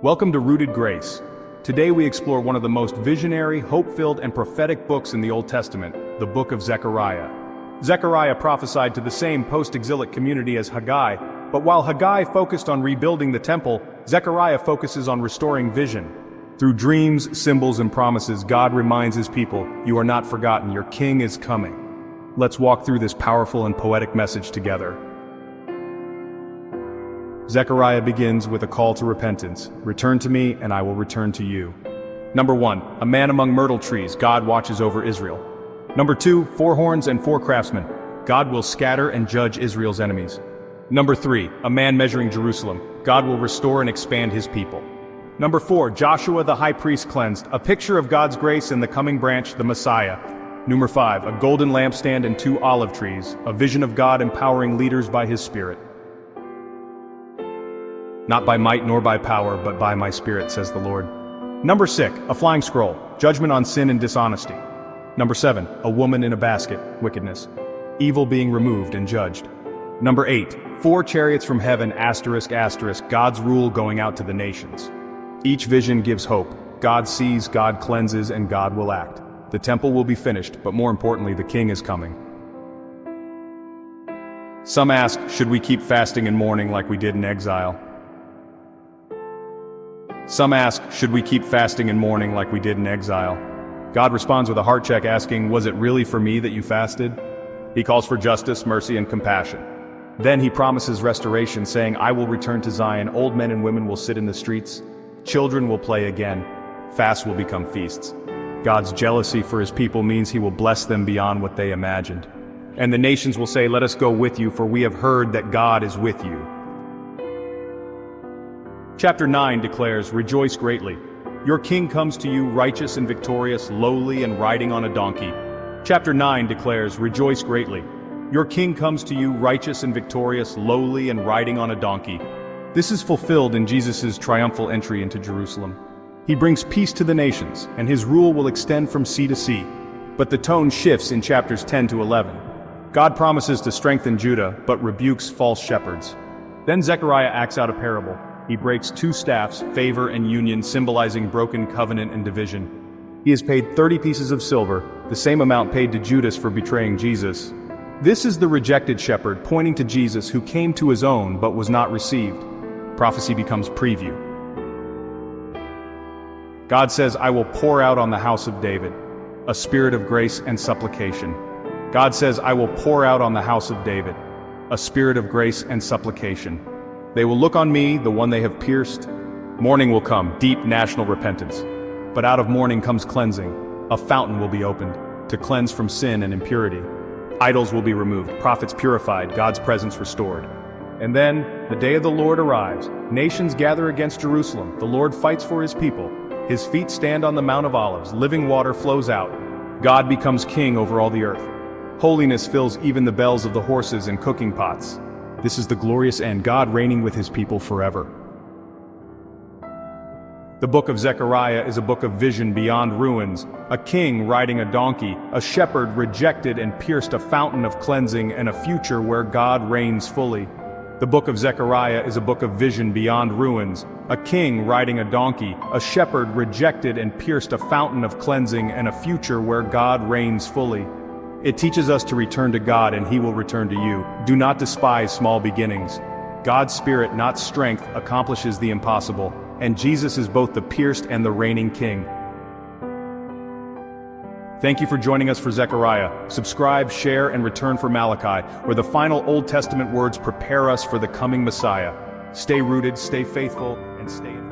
Welcome to Rooted Grace. Today we explore one of the most visionary, hope-filled, and prophetic books in the Old Testament, the Book of Zechariah. Zechariah prophesied to the same post-exilic community as Haggai, but while Haggai focused on rebuilding the temple, Zechariah focuses on restoring vision. Through dreams, symbols, and promises, God reminds his people, "You are not forgotten, your king is coming." Let's walk through this powerful and poetic message together. Zechariah begins with a call to repentance. Return to me, and I will return to you. Number 1, a man among myrtle trees, God watches over Israel. Number 2, 4 horns and 4 craftsmen, God will scatter and judge Israel's enemies. Number 3, a man measuring Jerusalem, God will restore and expand his people. Number 4, Joshua the high priest cleansed, a picture of God's grace in the coming branch, the Messiah. Number 5, a golden lampstand and 2 olive trees, a vision of God empowering leaders by his Spirit. Not by might nor by power, but by my Spirit, says the Lord. Number 6, a flying scroll, judgment on sin and dishonesty. Number 7, a woman in a basket, wickedness, evil being removed and judged. Number 8, 4 chariots from heaven, asterisk, God's rule going out to the nations. Each vision gives hope. God sees, God cleanses, and God will act. The temple will be finished, but more importantly, the king is coming. Some ask, should we keep fasting and mourning like we did in exile? Some ask, should we keep fasting and mourning like we did in exile? God responds with a heart check asking, was it really for me that you fasted? He calls for justice, mercy, and compassion. Then he promises restoration, saying, I will return to Zion, old men and women will sit in the streets, children will play again, fasts will become feasts. God's jealousy for his people means he will bless them beyond what they imagined. And the nations will say, let us go with you, for we have heard that God is with you. Chapter 9 declares, rejoice greatly. Your king comes to you righteous and victorious, lowly and riding on a donkey. Chapter 9 declares, rejoice greatly. Your king comes to you righteous and victorious, lowly and riding on a donkey. This is fulfilled in Jesus' triumphal entry into Jerusalem. He brings peace to the nations, and his rule will extend from sea to sea. But the tone shifts in chapters 10 to 11. God promises to strengthen Judah, but rebukes false shepherds. Then Zechariah acts out a parable. He breaks 2 staffs, favor and union, symbolizing broken covenant and division. He is paid 30 pieces of silver, the same amount paid to Judas for betraying Jesus. This is the rejected shepherd, pointing to Jesus who came to his own but was not received. Prophecy becomes preview. God says, I will pour out on the house of David a spirit of grace and supplication. God says, I will pour out on the house of David a spirit of grace and supplication. They will look on me, the one they have pierced. Mourning will come, deep national repentance. But out of mourning comes cleansing. A fountain will be opened to cleanse from sin and impurity. Idols will be removed, prophets purified, God's presence restored. And then, the day of the Lord arrives. Nations gather against Jerusalem. The Lord fights for his people. His feet stand on the Mount of Olives. Living water flows out. God becomes king over all the earth. Holiness fills even the bells of the horses and cooking pots. This is the glorious end, God reigning with his people forever. The book of Zechariah is a book of vision beyond ruins, a king riding a donkey, a shepherd rejected and pierced, a fountain of cleansing, and a future where God reigns fully. The book of Zechariah is a book of vision beyond ruins, a king riding a donkey, a shepherd rejected and pierced, a fountain of cleansing, and a future where God reigns fully. It teaches us to return to God and he will return to you. Do not despise small beginnings. God's Spirit, not strength, accomplishes the impossible, and Jesus is both the pierced and the reigning king. Thank you for joining us for Zechariah. Subscribe, share, and return for Malachi, where the final Old Testament words prepare us for the coming Messiah. Stay rooted, stay faithful, and stay in